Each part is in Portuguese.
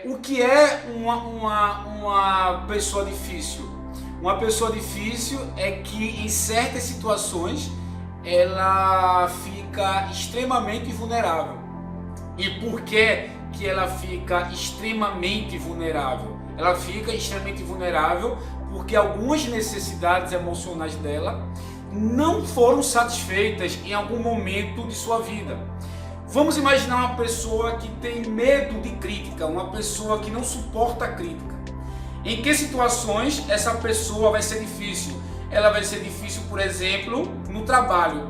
O que é uma pessoa difícil? Uma pessoa difícil é que em certas situações ela fica extremamente vulnerável. E por que ela fica extremamente vulnerável? Ela fica extremamente vulnerável porque algumas necessidades emocionais dela não foram satisfeitas em algum momento de sua vida. Vamos imaginar uma pessoa que tem medo de crítica, uma pessoa que não suporta a crítica. Em que situações essa pessoa vai ser difícil? Ela vai ser difícil, por exemplo, no trabalho.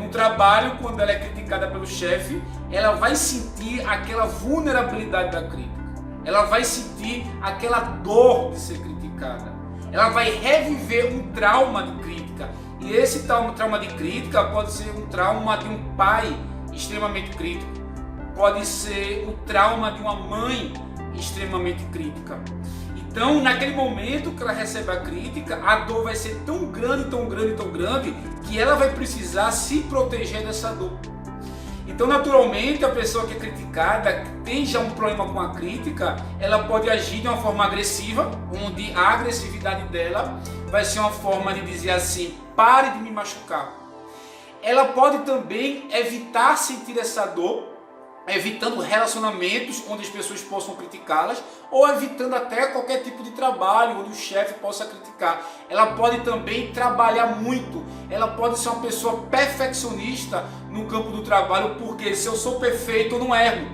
No trabalho, quando ela é criticada pelo chefe, ela vai sentir aquela vulnerabilidade da crítica. Ela vai sentir aquela dor de ser criticada. Ela vai reviver um trauma de crítica. E esse trauma de crítica pode ser um trauma de um pai extremamente crítico. Pode ser o trauma de uma mãe extremamente crítica. Então, naquele momento que ela recebe a crítica, a dor vai ser tão grande, tão grande, tão grande, que ela vai precisar se proteger dessa dor. Então, naturalmente, a pessoa que é criticada, que tem já um problema com a crítica, ela pode agir de uma forma agressiva, onde a agressividade dela vai ser uma forma de dizer assim: pare de me machucar. Ela pode também evitar sentir essa dor, evitando relacionamentos onde as pessoas possam criticá-las, ou evitando até qualquer tipo de trabalho onde o chefe possa criticar. Ela pode também trabalhar muito, ela pode ser uma pessoa perfeccionista no campo do trabalho, porque se eu sou perfeito eu não erro,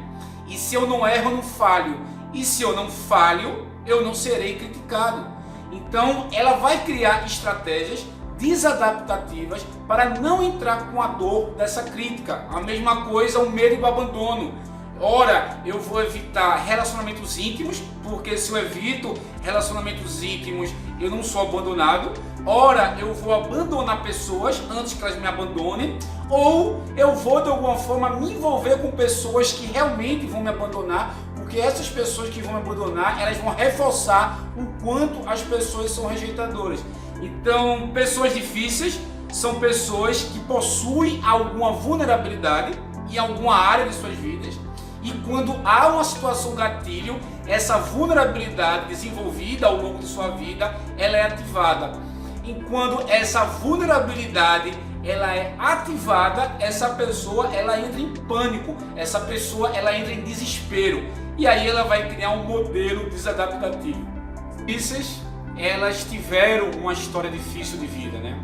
e se eu não erro eu não falho, e se eu não falho eu não serei criticado. Então ela vai criar estratégias desadaptativas para não entrar com a dor dessa crítica. A mesma coisa, o medo do abandono. Ora, eu vou evitar relacionamentos íntimos, porque se eu evito relacionamentos íntimos, eu não sou abandonado. Ora, eu vou abandonar pessoas antes que elas me abandonem, ou eu vou de alguma forma me envolver com pessoas que realmente vão me abandonar, porque essas pessoas que vão me abandonar, elas vão reforçar o quanto as pessoas são rejeitadoras. Então, pessoas difíceis são pessoas que possuem alguma vulnerabilidade em alguma área de suas vidas, e quando há uma situação gatilho, essa vulnerabilidade desenvolvida ao longo de sua vida, ela é ativada. E quando essa vulnerabilidade ela é ativada, essa pessoa ela entra em pânico, essa pessoa ela entra em desespero, e aí ela vai criar um modelo desadaptativo. Elas tiveram uma história difícil de vida, né?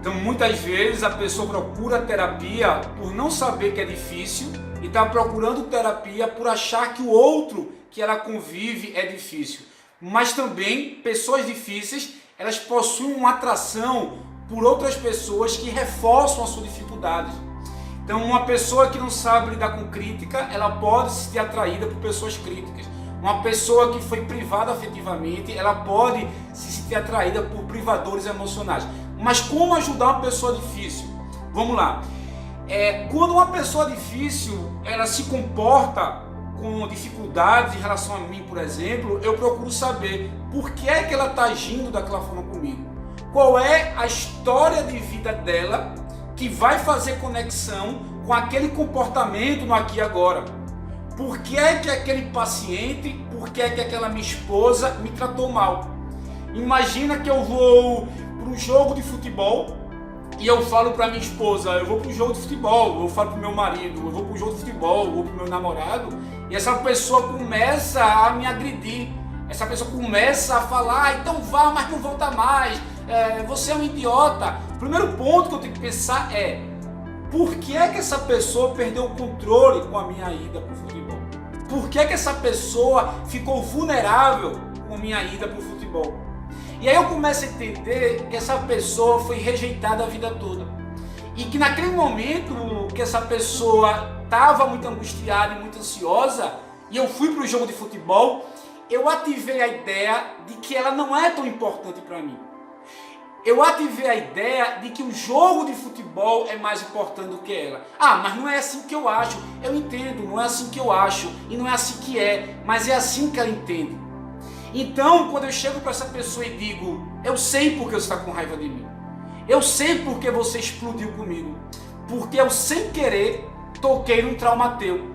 Então muitas vezes a pessoa procura terapia por não saber que é difícil e está procurando terapia por achar que o outro que ela convive é difícil. Mas também pessoas difíceis, elas possuem uma atração por outras pessoas que reforçam a sua dificuldade. Então uma pessoa que não sabe lidar com crítica, ela pode se sentir atraída por pessoas críticas. Uma pessoa que foi privada afetivamente, ela pode se sentir atraída por privadores emocionais. Mas como ajudar uma pessoa difícil? Vamos lá. Quando uma pessoa difícil, ela se comporta com dificuldades em relação a mim, por exemplo, eu procuro saber por que é que ela está agindo daquela forma comigo. Qual é a história de vida dela que vai fazer conexão com aquele comportamento no aqui e agora. Por que é que aquele paciente, por que é que aquela minha esposa me tratou mal? Imagina que eu vou para um jogo de futebol e eu falo para minha esposa: eu vou para um jogo de futebol. Eu falo para o meu marido: eu vou para um jogo de futebol. Eu vou para o meu namorado. E essa pessoa começa a me agredir. Essa pessoa começa a falar: então vá, mas não volta mais. Você é um idiota. O primeiro ponto que eu tenho que pensar é: por que é que essa pessoa perdeu o controle com a minha ida para o futebol? Por que é que essa pessoa ficou vulnerável com a minha ida para o futebol? E aí eu começo a entender que essa pessoa foi rejeitada a vida toda. E que naquele momento que essa pessoa estava muito angustiada e muito ansiosa, e eu fui para o jogo de futebol, eu ativei a ideia de que ela não é tão importante para mim. Eu ativei a ideia de que o jogo de futebol é mais importante do que ela. Ah, mas não é assim que eu acho. Eu entendo, não é assim que eu acho. E não é assim que é, mas é assim que ela entende. Então, quando eu chego para essa pessoa e digo: eu sei porque você está com raiva de mim. Eu sei porque você explodiu comigo. Porque eu, sem querer, toquei num trauma teu.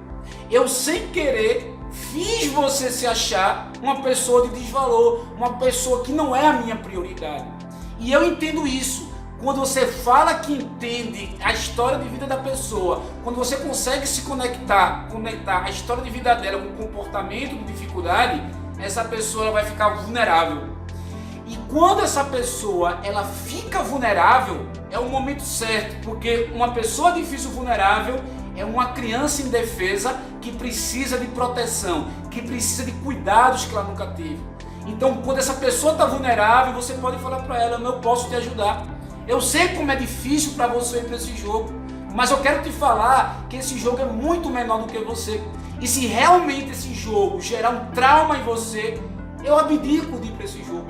Eu, sem querer, você se achar uma pessoa de desvalor, uma pessoa que não é a minha prioridade. E eu entendo isso. Quando você fala que entende a história de vida da pessoa, quando você consegue se conectar a história de vida dela com o comportamento de dificuldade, essa pessoa ela vai ficar vulnerável. E quando essa pessoa ela fica vulnerável, é o momento certo, porque uma pessoa difícil vulnerável é uma criança indefesa que precisa de proteção, que precisa de cuidados que ela nunca teve. Então, quando essa pessoa está vulnerável, você pode falar para ela: eu posso te ajudar. Eu sei como é difícil para você ir para esse jogo, mas eu quero te falar que esse jogo é muito menor do que você. E se realmente esse jogo gerar um trauma em você, eu abdico de ir para esse jogo.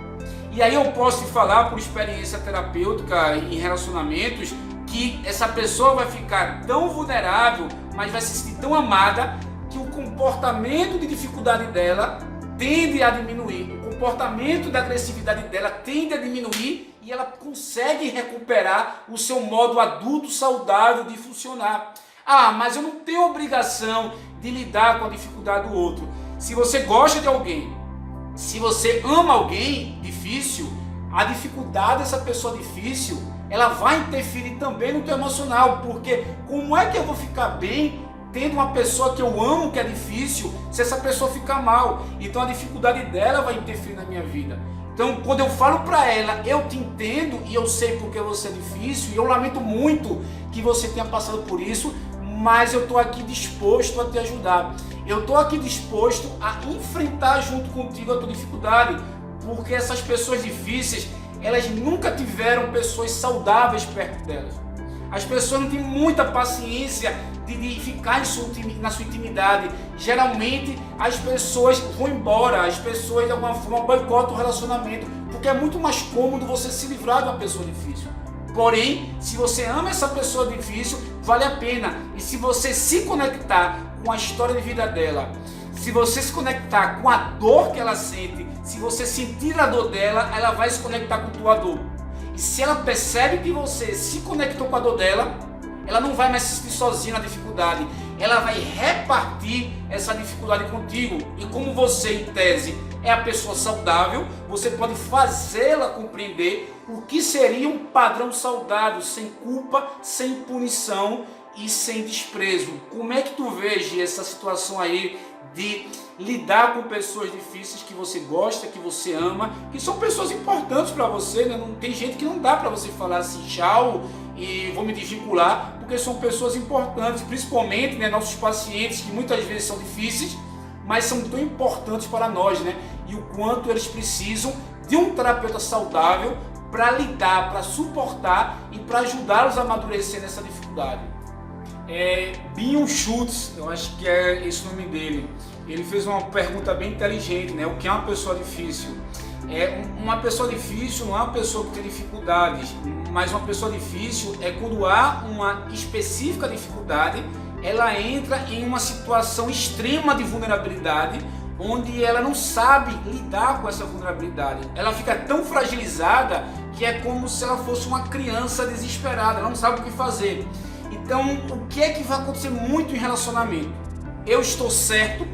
E aí eu posso te falar por experiência terapêutica em relacionamentos que essa pessoa vai ficar tão vulnerável, mas vai se sentir tão amada, que o comportamento de dificuldade dela tende a diminuir. O comportamento da agressividade dela tende a diminuir e ela consegue recuperar o seu modo adulto saudável de funcionar. Ah, mas eu não tenho obrigação de lidar com a dificuldade do outro. Se você gosta de alguém, se você ama alguém difícil, a dificuldade dessa pessoa difícil, ela vai interferir também no teu emocional, porque como é que eu vou ficar bem tendo uma pessoa que eu amo que é difícil, se essa pessoa ficar mal? Então a dificuldade dela vai interferir na minha vida. Então quando eu falo para ela: eu te entendo e eu sei porque você é difícil, e eu lamento muito que você tenha passado por isso, mas eu estou aqui disposto a te ajudar. Eu estou aqui disposto a enfrentar junto contigo a tua dificuldade, porque essas pessoas difíceis, elas nunca tiveram pessoas saudáveis perto delas. As pessoas não têm muita paciência de ficar na sua intimidade. Geralmente as pessoas vão embora, as pessoas de alguma forma boicotam o relacionamento, porque é muito mais cômodo você se livrar de uma pessoa difícil. Porém, se você ama essa pessoa difícil, vale a pena. E se você se conectar com a história de vida dela, se você se conectar com a dor que ela sente, se você sentir a dor dela, ela vai se conectar com a tua dor. E se ela percebe que você se conectou com a dor dela, ela não vai mais se sentir sozinha na dificuldade. Ela vai repartir essa dificuldade contigo. E como você, em tese, é a pessoa saudável, você pode fazê-la compreender o que seria um padrão saudável, sem culpa, sem punição e sem desprezo. Como é que tu vês essa situação aí de lidar com pessoas difíceis que você gosta, que você ama, que são pessoas importantes para você, né? Não tem gente que não dá para você falar assim: tchau e vou me desvincular, porque são pessoas importantes, principalmente, né, nossos pacientes, que muitas vezes são difíceis, mas são tão importantes para nós, né? E o quanto eles precisam de um terapeuta saudável para lidar, para suportar e para ajudá-los a amadurecer nessa dificuldade. Byung Schultz, eu acho que é esse o nome dele, ele fez uma pergunta bem inteligente, né? O que é uma pessoa difícil? Uma pessoa difícil não é uma pessoa que tem dificuldades, mas uma pessoa difícil é quando há uma específica dificuldade, ela entra em uma situação extrema de vulnerabilidade, onde ela não sabe lidar com essa vulnerabilidade. Ela fica tão fragilizada que é como se ela fosse uma criança desesperada, ela não sabe o que fazer. Então, o que é que vai acontecer muito em relacionamento? Eu estou certo,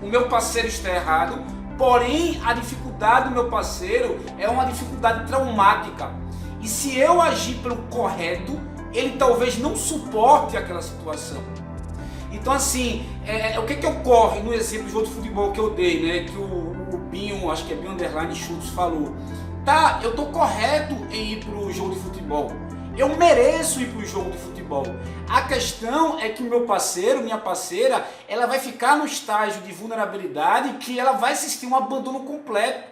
o meu parceiro está errado, porém a dificuldade do meu parceiro é uma dificuldade traumática. E se eu agir pelo correto, ele talvez não suporte aquela situação. Então assim, o que ocorre no exemplo do jogo de futebol que eu dei, né? Que o Byung, acho que é Byung _ Schultz falou. Tá, eu estou correto em ir para o jogo de futebol. Eu mereço ir para o jogo de futebol. A questão é que o meu parceiro, minha parceira, ela vai ficar no estágio de vulnerabilidade que ela vai assistir um abandono completo.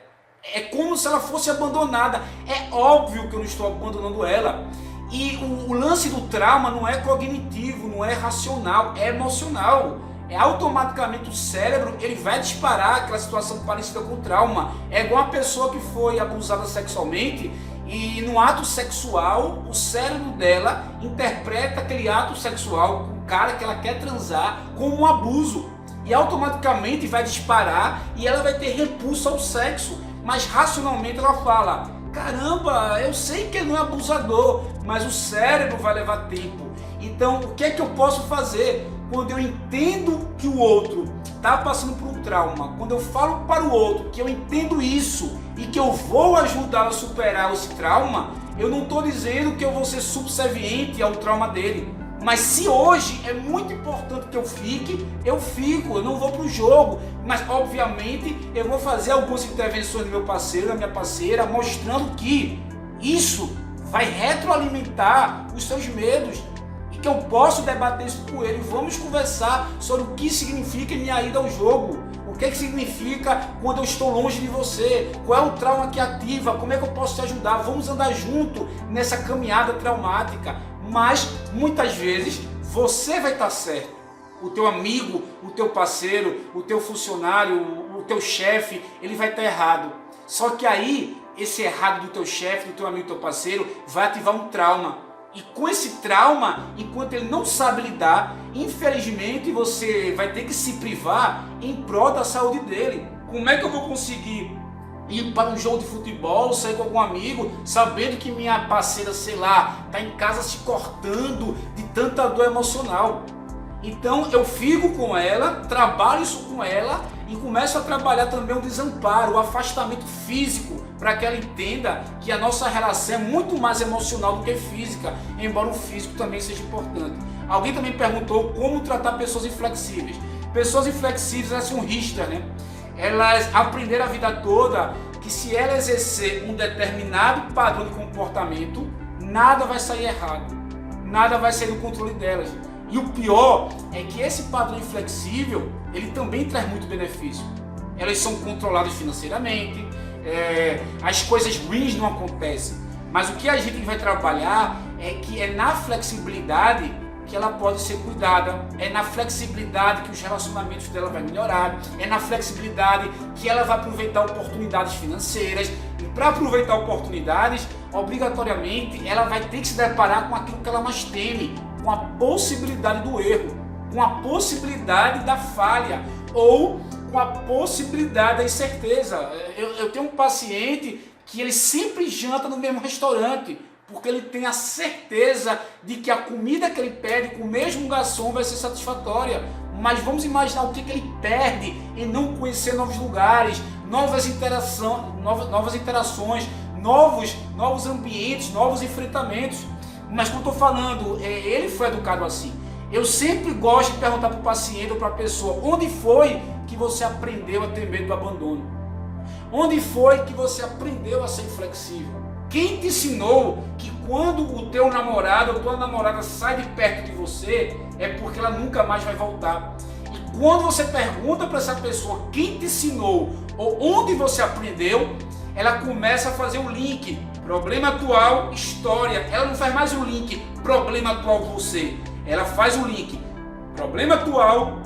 É como se ela fosse abandonada. É óbvio que eu não estou abandonando ela. E o lance do trauma não é cognitivo, não é racional, é emocional. Automaticamente o cérebro ele vai disparar aquela situação parecida com o trauma. É igual uma pessoa que foi abusada sexualmente e no ato sexual o cérebro dela interpreta aquele ato sexual com o cara que ela quer transar como um abuso. E automaticamente vai disparar e ela vai ter repulsa ao sexo. Mas racionalmente ela fala: caramba, eu sei que ele não é abusador, mas o cérebro vai levar tempo. Então o que é que eu posso fazer? quando eu entendo que o outro está passando por um trauma, quando eu falo para o outro que eu entendo isso e que eu vou ajudá-lo a superar esse trauma, eu não estou dizendo que eu vou ser subserviente ao trauma dele. Mas se hoje é muito importante que eu fique, eu fico, eu não vou para o jogo. Mas obviamente eu vou fazer algumas intervenções do meu parceiro, da minha parceira, mostrando que isso vai retroalimentar os seus medos e que eu posso debater isso com ele. Vamos conversar sobre o que significa minha ida ao jogo. O que significa quando eu estou longe de você? Qual é o trauma que ativa? Como é que eu posso te ajudar? Vamos andar junto nessa caminhada traumática. Mas muitas vezes você vai estar certo. O teu amigo, o teu parceiro, o teu funcionário, o teu chefe, ele vai estar errado. Só que aí, esse errado do teu chefe, do teu amigo, do teu parceiro, vai ativar um trauma. E com esse trauma, enquanto ele não sabe lidar, infelizmente você vai ter que se privar em prol da saúde dele. Como é que eu vou conseguir ir para um jogo de futebol, sair com algum amigo, sabendo que minha parceira, sei lá, está em casa se cortando de tanta dor emocional? Então eu fico com ela, trabalho isso com ela e começo a trabalhar também o desamparo, o afastamento físico, para que ela entenda que a nossa relação é muito mais emocional do que física, embora o físico também seja importante. Alguém também perguntou como tratar pessoas inflexíveis. Pessoas inflexíveis, elas são Richter, né? Elas aprenderam a vida toda que se ela exercer um determinado padrão de comportamento, nada vai sair errado, nada vai sair do controle delas. E o pior é que esse padrão inflexível, ele também traz muito benefício. Elas são controladas financeiramente, as coisas ruins não acontecem. Mas o que a gente vai trabalhar é que é na flexibilidade que ela pode ser cuidada, é na flexibilidade que os relacionamentos dela vai melhorar, é na flexibilidade que ela vai aproveitar oportunidades financeiras. E para aproveitar oportunidades, obrigatoriamente ela vai ter que se deparar com aquilo que ela mais teme, com a possibilidade do erro, com a possibilidade da falha ou com a possibilidade da incerteza. Eu tenho um paciente que ele sempre janta no mesmo restaurante, porque ele tem a certeza de que a comida que ele pede com o mesmo garçom vai ser satisfatória. Mas vamos imaginar o que ele perde em não conhecer novos lugares, novas interações, novos ambientes, novos enfrentamentos. Mas como eu estou falando, ele foi educado assim. Eu sempre gosto de perguntar para o paciente ou para a pessoa: onde foi que você aprendeu a ter medo do abandono? Onde foi que você aprendeu a ser inflexível? Quem te ensinou que quando o teu namorado ou tua namorada sai de perto de você, é porque ela nunca mais vai voltar? E quando você pergunta para essa pessoa quem te ensinou ou onde você aprendeu, ela começa a fazer o link. Problema atual, história. Ela não faz mais o link problema atual você. Ela faz o link problema atual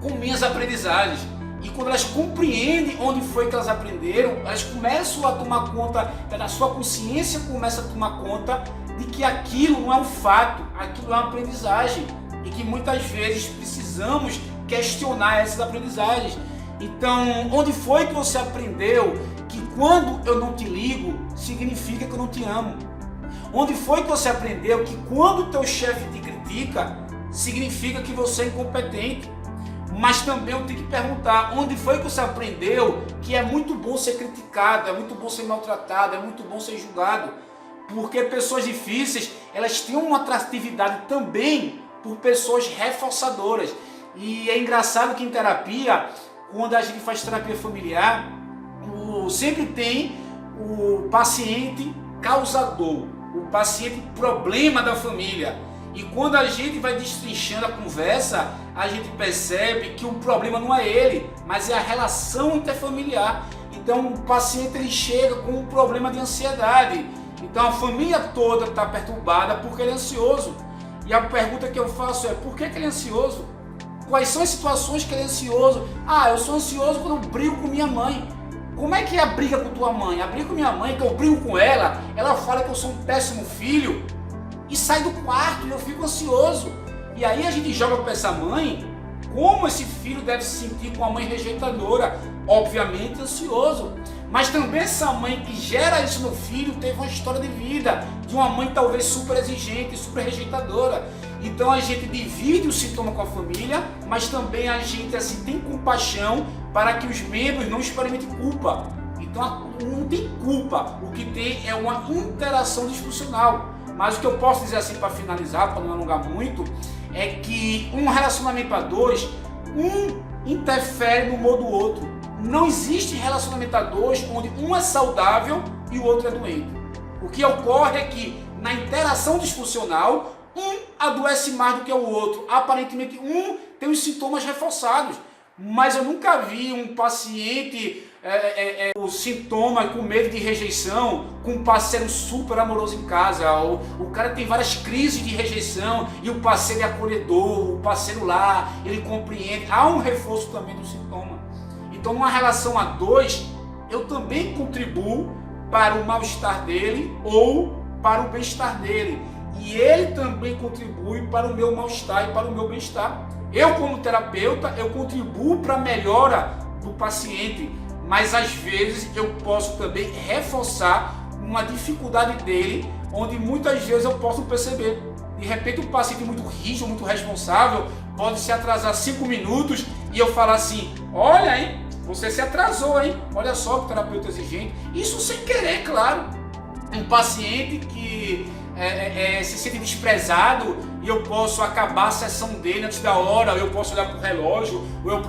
com minhas aprendizagens. E quando elas compreendem onde foi que elas aprenderam, elas começam a tomar conta, a sua consciência começa a tomar conta de que aquilo não é um fato, aquilo é uma aprendizagem. E que muitas vezes precisamos questionar essas aprendizagens. Então, onde foi que você aprendeu que quando eu não te ligo, significa que eu não te amo? Onde foi que você aprendeu que quando o teu chefe te critica, significa que você é incompetente? Mas também eu tenho que perguntar, onde foi que você aprendeu que é muito bom ser criticado, é muito bom ser maltratado, é muito bom ser julgado? Porque pessoas difíceis, elas têm uma atratividade também por pessoas reforçadoras. E é engraçado que em terapia, quando a gente faz terapia familiar, sempre tem o paciente causador, o paciente problema da família. E quando a gente vai destrinchando a conversa, a gente percebe que o problema não é ele, mas é a relação interfamiliar. Então o paciente ele chega com um problema de ansiedade. Então a família toda está perturbada porque ele é ansioso. E a pergunta que eu faço é: por que ele é ansioso? Quais são as situações que ele é ansioso? Ah, eu sou ansioso quando eu brigo com minha mãe. Como é que é a briga com tua mãe? A briga com minha mãe, que eu brigo com ela, ela fala que eu sou um péssimo filho e sai do quarto e eu fico ansioso. E aí a gente joga para essa mãe como esse filho deve se sentir com a mãe rejeitadora, obviamente ansioso. Mas também essa mãe que gera isso no filho teve uma história de vida de uma mãe talvez super exigente, super rejeitadora. Então a gente divide o sintoma com a família, mas também a gente assim tem compaixão para que os membros não experimentem culpa. Então não tem culpa, o que tem é uma interação disfuncional. Mas o que eu posso dizer assim para finalizar, para não alongar muito, é que um relacionamento a dois, um interfere no humor do outro. Não existe relacionamento a dois onde um é saudável e o outro é doente. O que ocorre é que na interação disfuncional, um adoece mais do que o outro. Aparentemente um tem os sintomas reforçados, mas eu nunca vi um paciente o sintoma com medo de rejeição, com um parceiro super amoroso em casa. O cara tem várias crises de rejeição e o parceiro é acolhedor, o parceiro lá, ele compreende. Há um reforço também do sintoma. Então, numa relação a dois, eu também contribuo para o mal-estar dele ou para o bem-estar dele. E ele também contribui para o meu mal-estar e para o meu bem-estar. Eu, como terapeuta, eu contribuo para a melhora do paciente, mas às vezes eu posso também reforçar uma dificuldade dele, onde muitas vezes eu posso perceber. De repente um paciente muito rígido, muito responsável, pode se atrasar 5 minutos e eu falar assim, olha, hein, você se atrasou, hein? Olha só que terapeuta exigente. Isso sem querer, claro. Um paciente que se sente desprezado e eu posso acabar a sessão dele antes da hora, ou eu posso olhar para o relógio, ou eu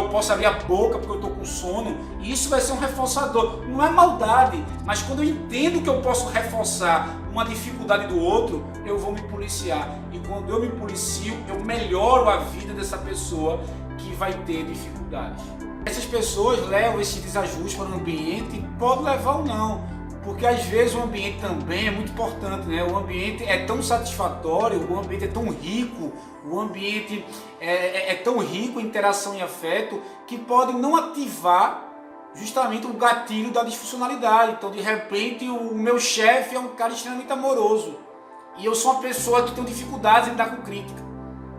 posso abrir a boca porque eu estou com sono, e isso vai ser um reforçador. Não é maldade, mas quando eu entendo que eu posso reforçar uma dificuldade do outro, eu vou me policiar. E quando eu me policio, eu melhoro a vida dessa pessoa que vai ter dificuldades. Essas pessoas levam esse desajuste para o ambiente, pode levar ou não. Porque às vezes o ambiente também é muito importante, né? O ambiente é tão satisfatório, o ambiente é tão rico, o ambiente é tão rico em interação e afeto, que pode não ativar justamente o gatilho da disfuncionalidade. Então, de repente, o meu chefe é um cara extremamente amoroso e eu sou uma pessoa que tem dificuldades em lidar com crítica.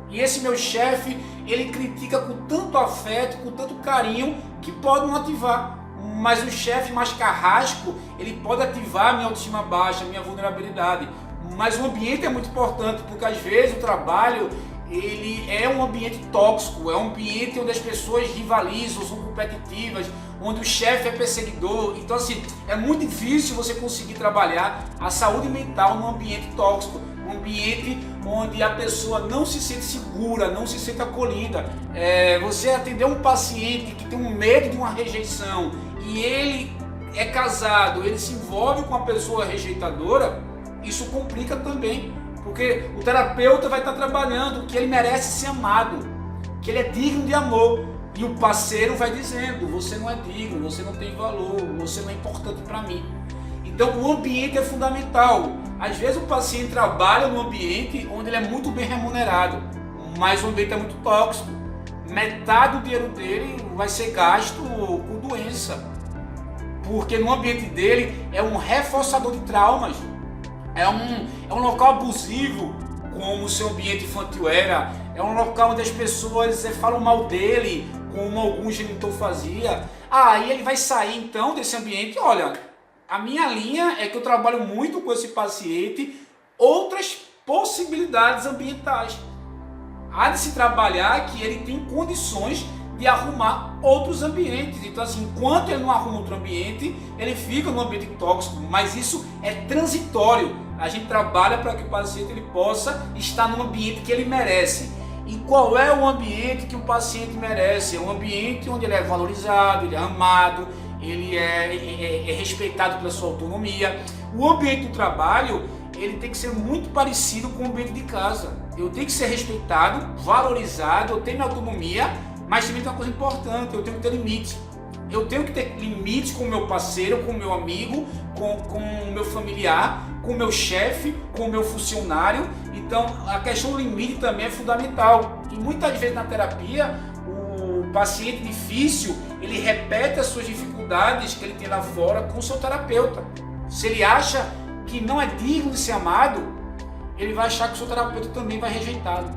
E esse meu chefe, ele critica com tanto afeto, com tanto carinho, que pode não ativar. Mas o chefe mais carrasco, ele pode ativar a minha autoestima baixa, a minha vulnerabilidade. Mas o ambiente é muito importante, porque às vezes o trabalho, ele é um ambiente tóxico, é um ambiente onde as pessoas rivalizam, são competitivas, onde o chefe é perseguidor. Então assim, é muito difícil você conseguir trabalhar a saúde mental num ambiente tóxico, um ambiente onde a pessoa não se sente segura, não se sente acolhida. Você atender um paciente que tem um medo de uma rejeição e ele é casado, ele se envolve com uma pessoa rejeitadora, isso complica também, porque o terapeuta vai estar trabalhando que ele merece ser amado, que ele é digno de amor, e o parceiro vai dizendo, você não é digno, você não tem valor, você não é importante para mim. Então o ambiente é fundamental. Às vezes o paciente trabalha num ambiente onde ele é muito bem remunerado, mas o ambiente é muito tóxico. Metade do dinheiro dele vai ser gasto com doença, porque no ambiente dele é um reforçador de traumas, é um local abusivo, como o seu ambiente infantil era, é um local onde as pessoas falam mal dele, como algum genitor fazia. Aí ele vai sair então desse ambiente, olha, a minha linha é que eu trabalho muito com esse paciente outras possibilidades ambientais. Há de se trabalhar que ele tem condições de arrumar outros ambientes. Então assim, enquanto ele não arruma outro ambiente, ele fica no ambiente tóxico, mas isso é transitório. A gente trabalha para que o paciente ele possa estar no ambiente que ele merece. E qual é o ambiente que o paciente merece? É um ambiente onde ele é valorizado, ele é amado, ele é respeitado pela sua autonomia. O ambiente do trabalho, ele tem que ser muito parecido com o ambiente de casa. Eu tenho que ser respeitado, valorizado, eu tenho minha autonomia, mas também tem uma coisa importante, eu tenho que ter limite. Eu tenho que ter limites com o meu parceiro, com o meu amigo, com o meu familiar, com o meu chefe, com o meu funcionário. Então a questão do limite também é fundamental. E muitas vezes na terapia, o paciente difícil, ele repete as suas dificuldades que ele tem lá fora com o seu terapeuta. Se ele acha que não é digno de ser amado, ele vai achar que o seu terapeuta também vai rejeitá-lo.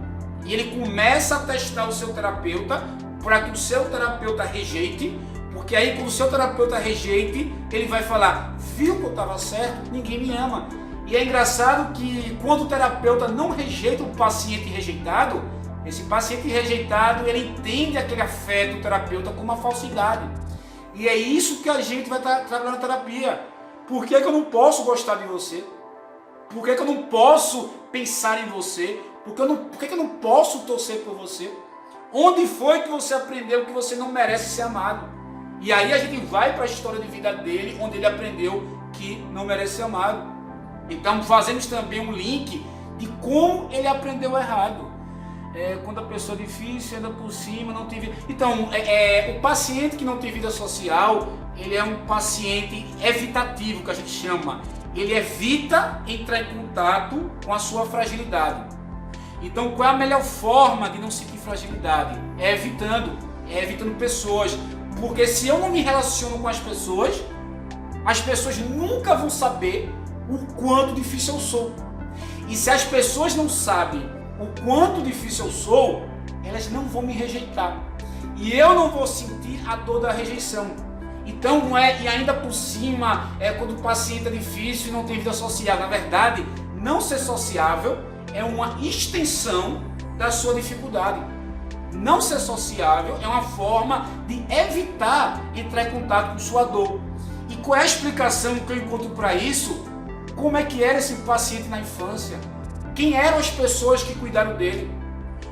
E ele começa a testar o seu terapeuta para que o seu terapeuta rejeite, porque aí quando o seu terapeuta rejeite, ele vai falar, viu que eu estava certo? Ninguém me ama. E é engraçado que quando o terapeuta não rejeita o paciente rejeitado, esse paciente rejeitado, ele entende aquele afeto do terapeuta como uma falsidade. E é isso que a gente vai trabalhar na terapia. Por que eu não posso gostar de você? Por que eu não posso pensar em você? Por que eu não posso torcer por você? Onde foi que você aprendeu que você não merece ser amado? E aí a gente vai para a história de vida dele, onde ele aprendeu que não merece ser amado. Então fazemos também um link de como ele aprendeu errado. Quando a pessoa é difícil, anda por cima, não tem vida. Então, o paciente que não tem vida social, ele é um paciente evitativo, que a gente chama. Ele evita entrar em contato com a sua fragilidade. Então, qual é a melhor forma de não sentir fragilidade? É evitando pessoas. Porque se eu não me relaciono com as pessoas nunca vão saber o quanto difícil eu sou. E se as pessoas não sabem o quanto difícil eu sou, elas não vão me rejeitar. E eu não vou sentir a dor da rejeição. Então não é, e ainda por cima, quando o paciente é difícil e não tem vida social. Na verdade, não ser sociável é uma extensão da sua dificuldade. Não ser sociável é uma forma de evitar entrar em contato com sua dor. E qual é a explicação que eu encontro para isso? Como é que era esse paciente na infância? Quem eram as pessoas que cuidaram dele?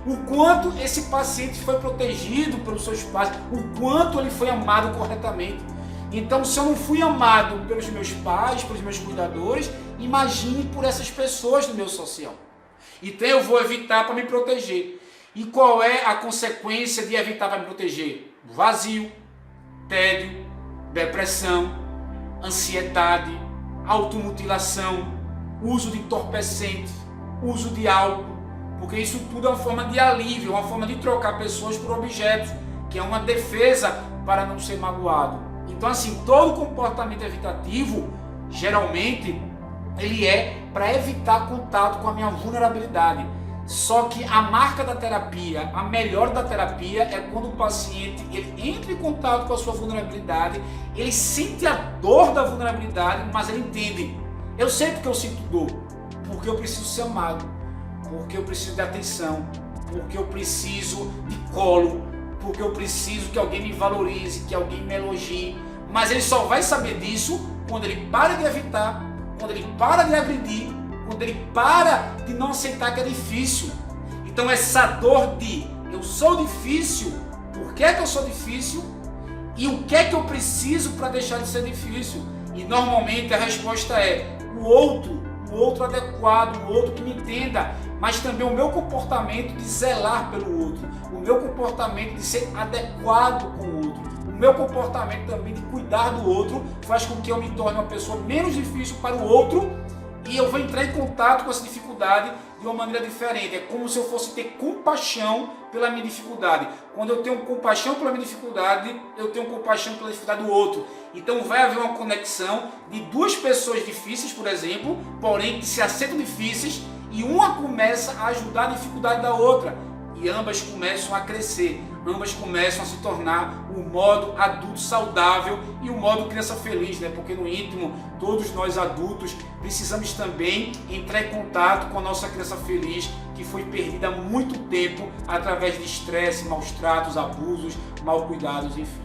O quanto esse paciente foi protegido pelos seus pais? O quanto ele foi amado corretamente? Então, se eu não fui amado pelos meus pais, pelos meus cuidadores, imagine por essas pessoas no meu social. Então, eu vou evitar para me proteger. E qual é a consequência de evitar para me proteger? Vazio, tédio, depressão, ansiedade, automutilação, uso de entorpecente, uso de álcool, porque isso tudo é uma forma de alívio, uma forma de trocar pessoas por objetos, que é uma defesa para não ser magoado. Então assim, todo comportamento evitativo, geralmente, ele é para evitar contato com a minha vulnerabilidade. Só que a marca da terapia, a melhor da terapia é quando o paciente ele entra em contato com a sua vulnerabilidade, ele sente a dor da vulnerabilidade, mas ele entende. Eu sei porque eu sinto dor, porque eu preciso ser amado, porque eu preciso de atenção, porque eu preciso de colo, porque eu preciso que alguém me valorize, que alguém me elogie. Mas ele só vai saber disso quando ele para de evitar, quando ele para de agredir, quando ele para de não aceitar que é difícil. Então essa dor de eu sou difícil, por que é que eu sou difícil e o que é que eu preciso para deixar de ser difícil? E normalmente a resposta é o outro adequado, o outro que me entenda, mas também o meu comportamento de zelar pelo outro, o meu comportamento de ser adequado com o outro, o meu comportamento também de cuidar do outro faz com que eu me torne uma pessoa menos difícil para o outro e eu vou entrar em contato com essa dificuldade de uma maneira diferente. É como se eu fosse ter compaixão pela minha dificuldade. Quando eu tenho compaixão pela minha dificuldade, eu tenho compaixão pela dificuldade do outro. Então vai haver uma conexão de duas pessoas difíceis, por exemplo, porém que se aceitam difíceis, e uma começa a ajudar a dificuldade da outra. E ambas começam a crescer, ambas começam a se tornar o modo adulto saudável e o modo criança feliz, né? Porque no íntimo, todos nós adultos precisamos também entrar em contato com a nossa criança feliz, que foi perdida há muito tempo através de estresse, maus tratos, abusos, mal cuidados, enfim.